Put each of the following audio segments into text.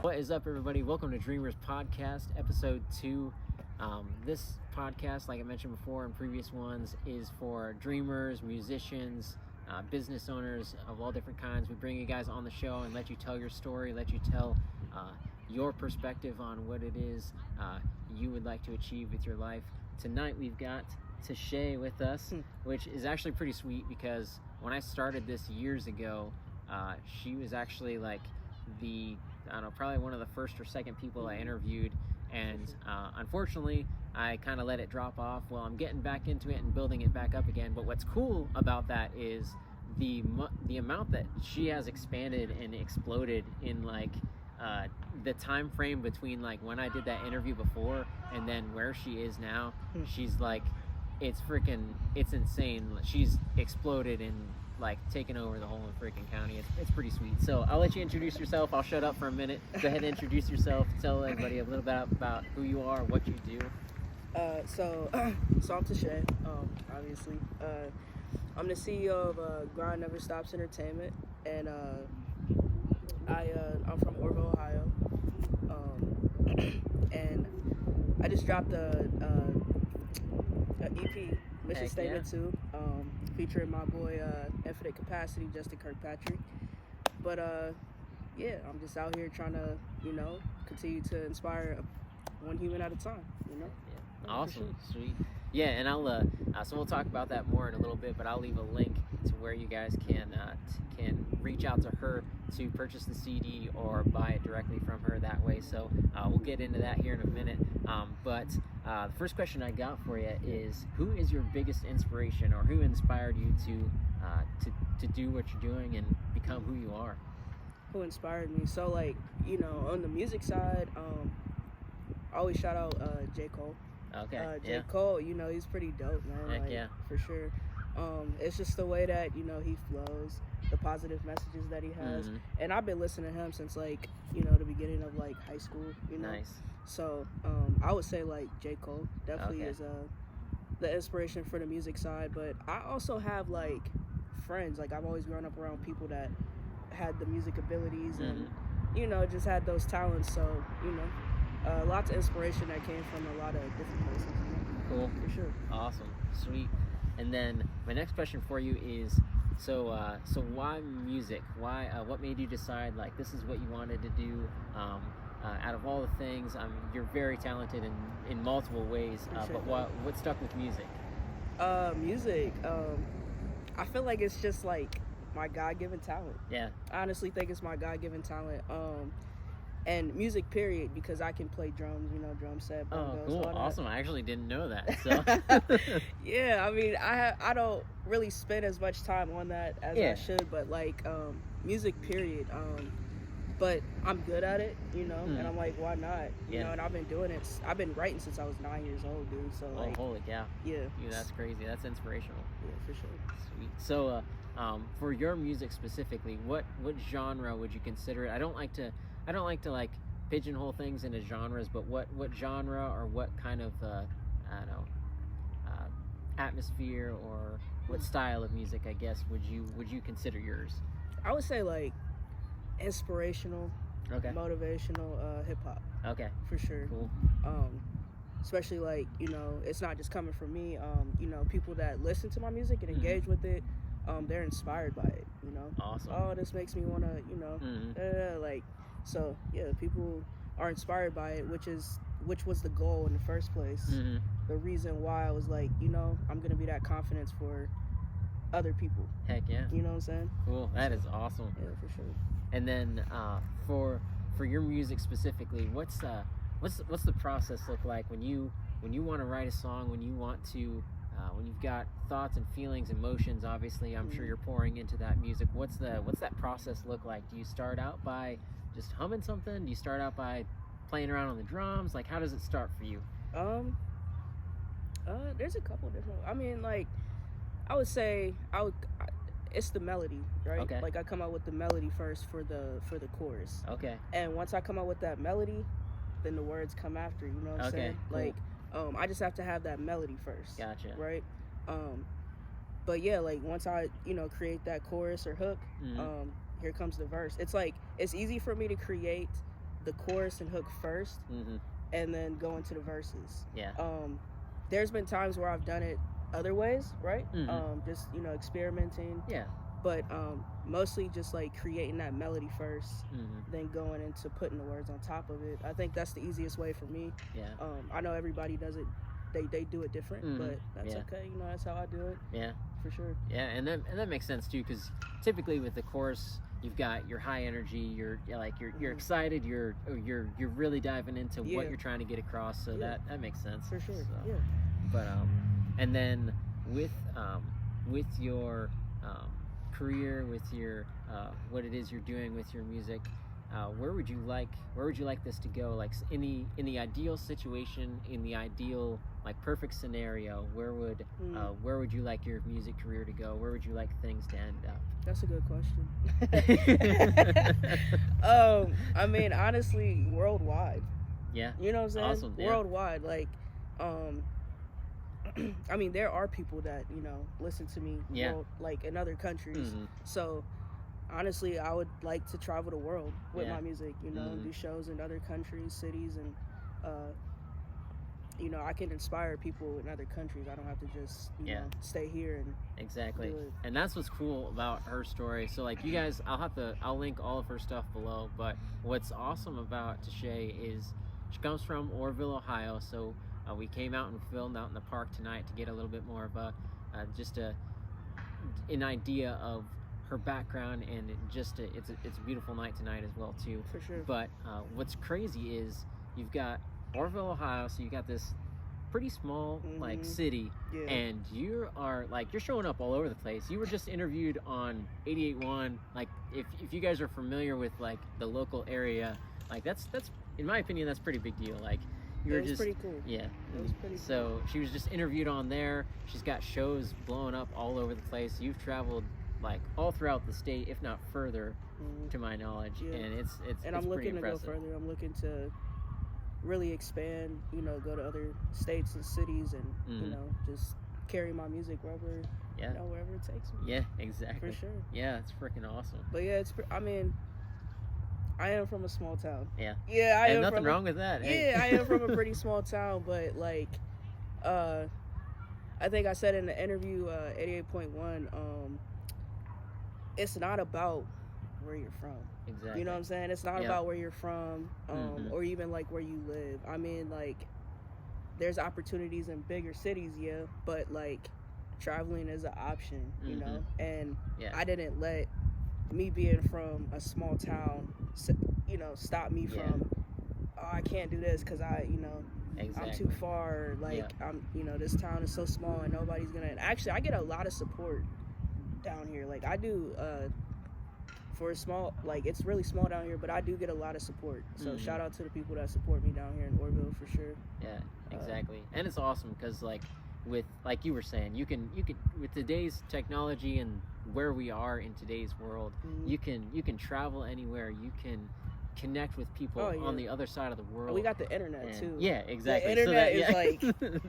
What is up, everybody? Welcome to Dreamers Podcast, episode 2. This podcast, like I mentioned before in previous ones, is for dreamers, musicians, business owners of all different kinds. We bring you guys on the show and let you tell your story, let you tell your perspective on what it is you would like to achieve with your life. Tonight we've got Tasha with us, which is actually pretty sweet because when I started this years ago, she was actually like probably one of the first or second people I interviewed, and unfortunately I kind of let it drop off. Well, I'm getting back into it and building it back up again, but what's cool about that is the amount that she has expanded and exploded in the time frame between like when I did that interview before and then where she is now. She's like, it's insane. She's exploded and like taking over the whole freaking county. It's pretty sweet. So I'll let you introduce yourself. I'll shut up for a minute. Go ahead and introduce yourself. Tell everybody a little bit about who you are, what you do. So I'm Tasha, obviously. I'm the CEO of Grind Never Stops Entertainment, and I'm from Orrville, Ohio. And I just dropped a EP, Mission Statement 2, featuring my boy Infinite Capacity, Justin Kirkpatrick. But yeah, I'm just out here trying to, continue to inspire one human at a time, Yeah. Awesome. Sure. Sweet. Yeah, and I'll so we'll talk about that more in a little bit, but I'll leave a link to where you guys can reach out to her to purchase the CD or buy it directly from her that way. So we'll get into that here in a minute. But the first question I got for you is, who is your biggest inspiration, or who inspired you to do what you're doing and become who you are? Who inspired me? So on the music side, I always shout out J. Cole. Okay. J. Cole, he's pretty dope, man. Heck yeah. For sure. It's just the way that, he flows, the positive messages that he has. Mm-hmm. And I've been listening to him since the beginning of high school, Nice. So I would say J. Cole definitely is the inspiration for the music side. But I also have friends. I've always grown up around people that had the music abilities and just had those talents. So lots of inspiration that came from a lot of different places. Cool. For sure. Awesome. Sweet. And then my next question for you is, so why music? Why? What made you decide this is what you wanted to do? Out of all the things, you're very talented in multiple ways. But what stuck with music? Music. I feel like it's just my God-given talent. Yeah. I honestly think it's my God-given talent. And music, period, because I can play drums, drum set, bongos, cool, all that. Awesome. I actually didn't know that. So. Yeah, I mean, I don't really spend as much time on that as I should, but music, period. But I'm good at it, and I'm like, why not? You know, and I've been doing it. I've been writing since I was 9 years old, dude. So holy cow. Yeah. Dude, that's crazy. That's inspirational. Yeah, for sure. Sweet. So, for your music specifically, what genre would you consider it? I don't like to pigeonhole things into genres, but what genre or what kind of atmosphere or what style of music, I guess, would you consider yours? I would say inspirational, motivational, hip hop. Okay, for sure. Cool. Especially it's not just coming from me. People that listen to my music and engage with it, they're inspired by it. Awesome. Oh, this makes me want to, So yeah, people are inspired by it, which was the goal in the first place. The reason why I was I'm gonna be that confidence for other people. Heck yeah. You know what I'm saying? Cool. That is awesome. Yeah, for sure. And then for your music specifically, what's the process look like when you want to write a song, when you want to when you've got thoughts and feelings, emotions, obviously I'm sure you're pouring into that music. What's that process look like? Do you start out by just humming something? Do you start out by playing around on the drums? How does it start for you? There's a couple different. I mean, I would say it's the melody, right? Okay. I come out with the melody first for the chorus. Okay. And once I come out with that melody, then the words come after. You know what I'm saying? Cool. I just have to have that melody first. Gotcha. Right. But yeah, once I create that chorus or hook, here comes the verse. It's it's easy for me to create the chorus and hook first, and then go into the verses. Yeah. There's been times where I've done it other ways, right? Just, you know, experimenting. Yeah. But mostly just like creating that melody first, then going into putting the words on top of it. I think that's the easiest way for me. Yeah. I know everybody does it. They do it different, but that's okay. You know, that's how I do it. Yeah. For sure. Yeah, and that makes sense too, because typically with the chorus, you've got your high energy. You're excited. You're really diving into what you're trying to get across. So that makes sense for sure. So, yeah. But and then with your career, with your what it is you're doing with your music, where would you like this to go? Like in the ideal situation, in the ideal like perfect scenario, where would you like your music career to go? Where would you like things to end up? That's a good question. I mean, honestly, worldwide. Yeah. You know what I'm saying? Awesome. Yeah. Worldwide, like, I mean, there are people that, you know, listen to me, like in other countries. So, honestly, I would like to travel the world with my music, you know, do shows in other countries, cities, and, you know, I can inspire people in other countries. I don't have to just, you know, stay here and exactly. do it. And that's what's cool about her story. So, like, you guys, I'll link all of her stuff below. But what's awesome about Tasha is she comes from Orrville, Ohio. So we came out and filmed out in the park tonight to get a little bit more of an idea of her background, and it's a beautiful night tonight as well too. For sure. But what's crazy is you've got Orrville, Ohio, so you got this pretty small like city, and you're showing up all over the place. You were just interviewed on 88.1. Like if you guys are familiar with like the local area, like that's in my opinion that's a pretty big deal. Like you're just pretty cool. Yeah. It was pretty cool. So she was just interviewed on there. She's got shows blowing up all over the place. You've traveled like all throughout the state, if not further, to my knowledge, and it's I'm looking to impressive. go further. I'm looking to really expand, you know, go to other states and cities, and you know, just carry my music wherever, you know, wherever it takes me. Yeah, exactly. For sure. Yeah, it's freaking awesome. But yeah, I mean, I am from a small town. Yeah. Yeah, I am. Nothing wrong with that. Yeah, I am from a pretty small town, but like, I think I said in the interview, 88.1, it's not about where you're from. Exactly. You know what I'm saying? It's not about where you're from, or even like where you live. I mean, like, there's opportunities in bigger cities, but like traveling is an option, you know? And I didn't let me being from a small town, you know, stop me from, oh, I can't do this because I'm too far. Like, you know, this town is so small and nobody's gonna. And actually, I get a lot of support down here. Like, I do, for a small, like, it's really small down here, but I do get a lot of support. So shout out to the people that support me down here in Orrville for sure. Yeah, exactly. And it's awesome because, like you were saying, you can with today's technology and where we are in today's world, you can travel anywhere. You can connect with people on the other side of the world. We got the internet too. Yeah, exactly. The internet is like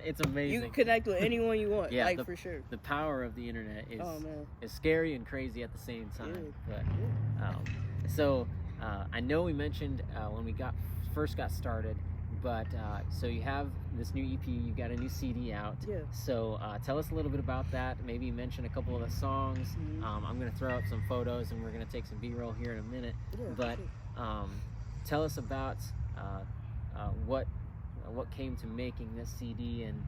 it's amazing. You can connect with anyone you want. Yeah, like, for sure. The power of the internet is scary and crazy at the same time. But so I know we mentioned when we first got started, but so you have this new EP, you got a new CD out. Yeah. So tell us a little bit about that. Maybe mention a couple of the songs. I'm gonna throw up some photos and we're gonna take some B-roll here in a minute. Yeah, but tell us about what came to making this CD, and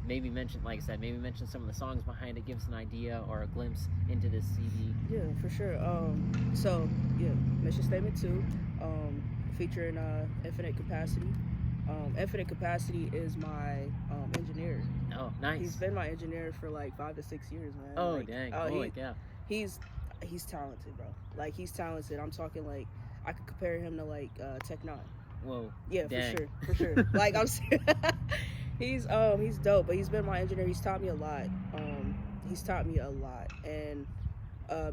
maybe mention, like I said, mention some of the songs behind it. Give us an idea or a glimpse into this CD. Yeah, for sure. So Mission Statement 2, featuring Infinite Capacity. Infinite Capacity is my engineer. Oh, nice. He's been my engineer for like 5 to 6 years, man. Oh, like, dang. Holy cow. He's talented, bro. Like, he's talented. I'm talking like I could compare him to like Tech 9. Whoa. Yeah, dang. for sure. Like, I'm serious. He's dope, but he's been my engineer. He's taught me a lot. And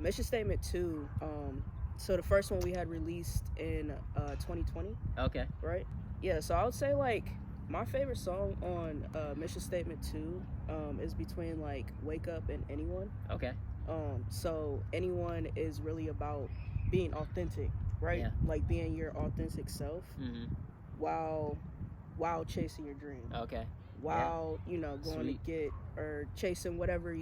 Mission Statement 2, so the first one we had released in 2020. Okay. Right? Yeah, so I would say like my favorite song on Mission Statement 2 is between like Wake Up and Anyone. Okay. So Anyone is really about being authentic, right? Yeah. Like being your authentic self while chasing your dream. Okay. While, you know, going Sweet. to get or chasing whatever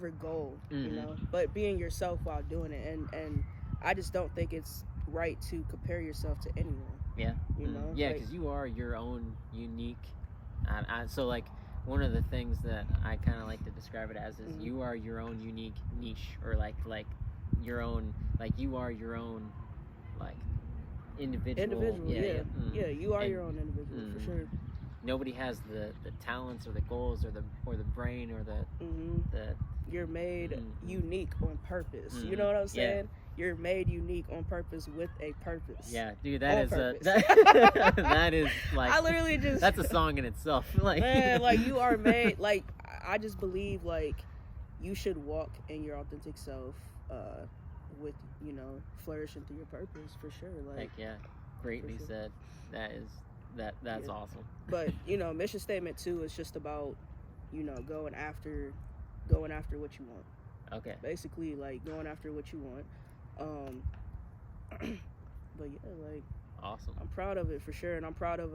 goal, you know, but being yourself while doing it. And I just don't think it's right to compare yourself to anyone. Yeah. You know? Yeah, because you are your own unique. So, like, one of the things that I kind of like to describe it as is you are your own unique niche, or like your own, like you are your own, like, individual. Yeah, you are your own individual for sure. Nobody has the talents or the goals or the brain or the you're made unique on purpose. You know what I'm saying? You're made unique on purpose with a purpose. Yeah, dude, that is like, I literally just, that's a song in itself. Like, man, like you are made, like, I just believe like you should walk in your authentic self with, you know, flourishing through your purpose for sure. Like, heck yeah, greatly said. That's awesome. But, you know, mission statement 2 is just about, you know, going after what you want. Okay. Basically, like, going after what you want. But yeah, like, awesome. I'm proud of it for sure, and I'm proud of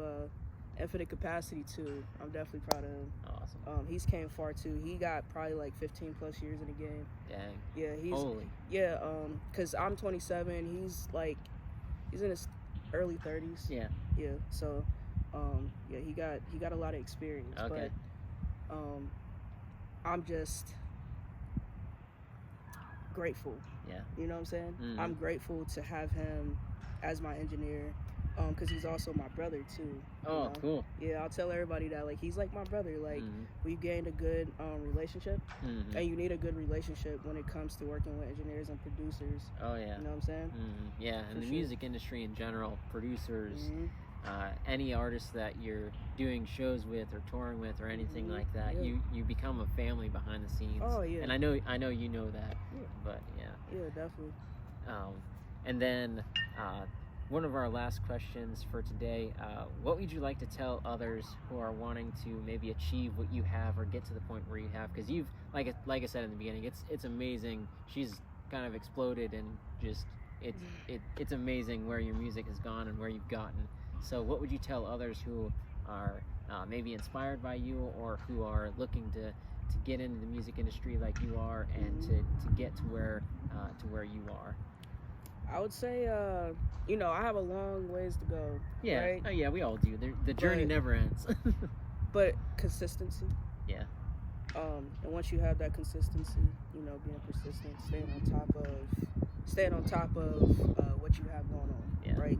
Infinite Capacity too. I'm definitely proud of him. Awesome. He's came far too. He got probably like 15 plus years in the game. Dang. Yeah, he's holy. Yeah, cause I'm 27. He's in his early 30s. Yeah. Yeah. So, yeah, he got a lot of experience. Okay. But, I'm just grateful. Yeah. You know what I'm saying? I'm grateful to have him as my engineer, because he's also my brother too. Oh, know? Cool. Yeah, I'll tell everybody that, like, he's like my brother. Like, we've gained a good relationship, and you need a good relationship when it comes to working with engineers and producers. Oh yeah. You know what I'm saying? Yeah, and the music industry in general, producers, any artists that you're doing shows with or touring with or anything like that, you become a family behind the scenes. Oh yeah. And I know you know that. Yeah. But yeah. Yeah, definitely. And then one of our last questions for today, what would you like to tell others who are wanting to maybe achieve what you have or get to the point where you have? Because you've, like I said in the beginning, it's amazing. She's kind of exploded, and just it's amazing where your music has gone and where you've gotten. So what would you tell others who are maybe inspired by you, or who are looking to get into the music industry like you are, and to get to where you are? I would say, you know, I have a long ways to go. Yeah. Right? Oh, yeah, we all do. The journey never ends. But consistency. Yeah. And once you have that consistency, you know, being persistent, staying on top of what you have going on. Yeah. Right?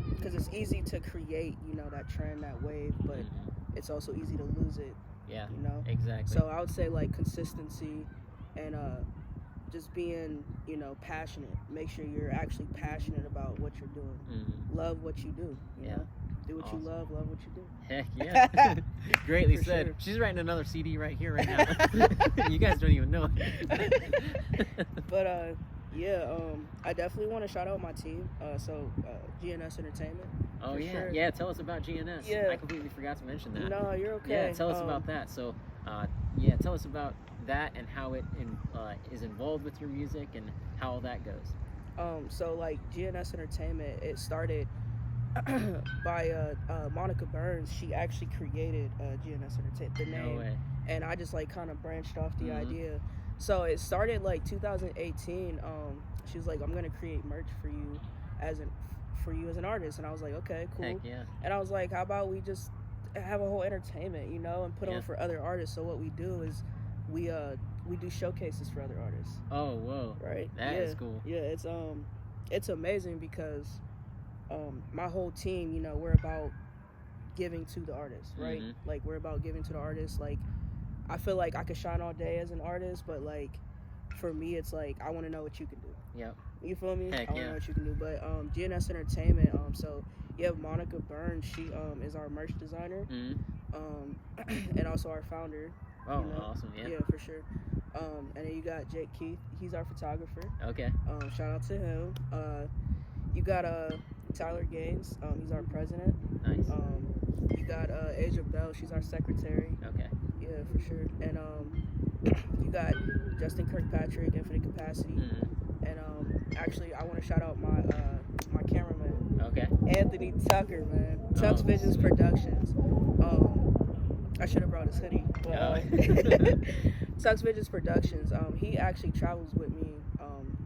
Because it's easy to create, you know, that trend, that wave, but it's also easy to lose it. Yeah. You know? Exactly. So I would say, like, consistency and just being, you know, passionate. Make sure you're actually passionate about what you're doing. Love what you do. You know? Do what you love what you do. Heck yeah. Greatly said. Sure. She's writing another CD right here, right now. You guys don't even know. But yeah, I definitely want to shout out my team. So GNS Entertainment. Oh yeah, sure. Yeah. Tell us about GNS. Yeah. I completely forgot to mention that. No, you're okay. Yeah, tell us about that. So, yeah, tell us about that and how it is involved with your music and how all that goes. So like GNS Entertainment, it started by Monica Burns. She actually created GNS Entertainment, the name. No way. And I just like kind of branched off the idea. So it started like 2018. She was like, I'm gonna create merch for you as an artist, and I was like, okay, cool. Heck yeah. And I was like, how about we just have a whole entertainment, you know, and put on for other artists. So what we do is we do showcases for other artists. Oh, whoa. Right. That is cool. Yeah, it's amazing because my whole team, you know, we're about giving to the artist, right? Like, we're about giving to the artist. Like, I feel like I could shine all day as an artist, but like for me, it's like I want to know what you can do. Yep. You feel me? Heck I want to know what you can do. But GNS Entertainment, so you have Monica Burns. She is our merch designer, and also our founder. Oh, you know? awesome! Yeah. Yeah, for sure. And then you got Jake Keith. He's our photographer. Okay. Shout out to him. You got Tyler Gaines. He's our president. Nice. You got Asia Bell. She's our secretary. Okay. Yeah, for sure. And you got Justin Kirkpatrick, Infinite Capacity. And actually, I want to shout out my cameraman. Okay. Anthony Tucker, man. Tuck's Visions Productions. I should have brought his hoodie. But, Tuck's Visions Productions. He actually travels with me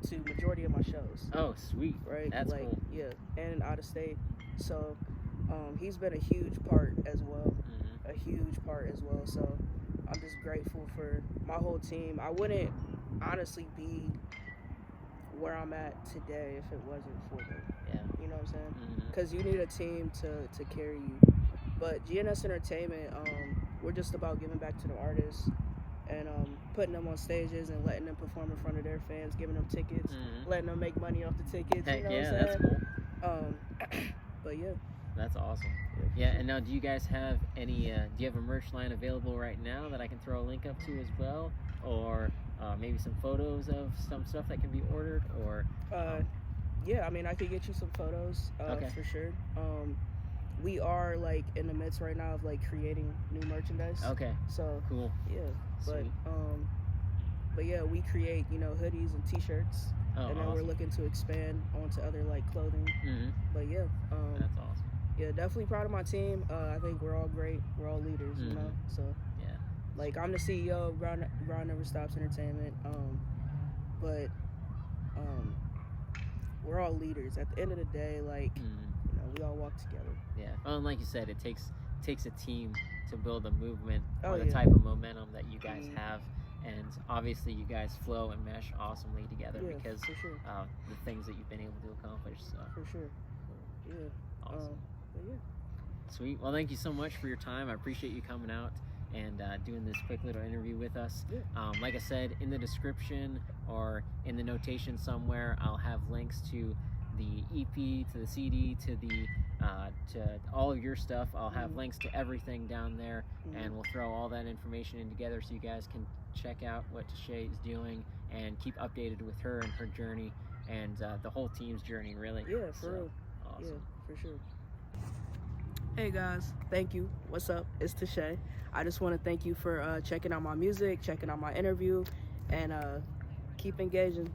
to majority of my shows. Oh, sweet. Right. That's like, cool. Yeah, and out of state. So he's been a huge part as well. A huge part as well. So I'm just grateful for my whole team. I wouldn't honestly be where I'm at today if it wasn't for them. Yeah. You know what I'm saying? Because you need a team to carry you. But GNS Entertainment, we're just about giving back to the artists and putting them on stages and letting them perform in front of their fans, giving them tickets, letting them make money off the tickets. Heck, you know yeah, what I'm saying? That's cool. But yeah. That's awesome. Yeah, and now do you guys have any, do you have a merch line available right now that I can throw a link up to as well? Or maybe some photos of some stuff that can be ordered? Or yeah, I mean, I could get you some photos for sure. We are like in the midst right now of like creating new merchandise. Okay. So cool. Yeah, but Sweet. but yeah, we create hoodies and T-shirts, and then we're looking to expand onto other like clothing. But yeah, that's awesome. Yeah, definitely proud of my team. I think we're all great. We're all leaders, you know. So yeah, like I'm the CEO of Grind Never Stops Entertainment. But we're all leaders. At the end of the day, like we all walk together. Yeah. Well, and like you said, it takes a team to build a movement or the yeah. type of momentum that you guys have. And obviously, you guys flow and mesh awesomely together because for sure. The things that you've been able to accomplish. So For sure. Yeah. awesome. But yeah. Sweet. Well, thank you so much for your time. I appreciate you coming out and doing this quick little interview with us. Yeah. Like I said, in the description or in the notation somewhere, I'll have links to the EP, to the CD, to the to all of your stuff. I'll have links to everything down there, and we'll throw all that information in together so you guys can check out what Tasha is doing and keep updated with her and her journey and the whole team's journey, really. Yeah, for real. Awesome. Yeah, for sure. Hey guys, thank you. What's up? It's Tasha. I just want to thank you for checking out my music, checking out my interview, and keep engaging.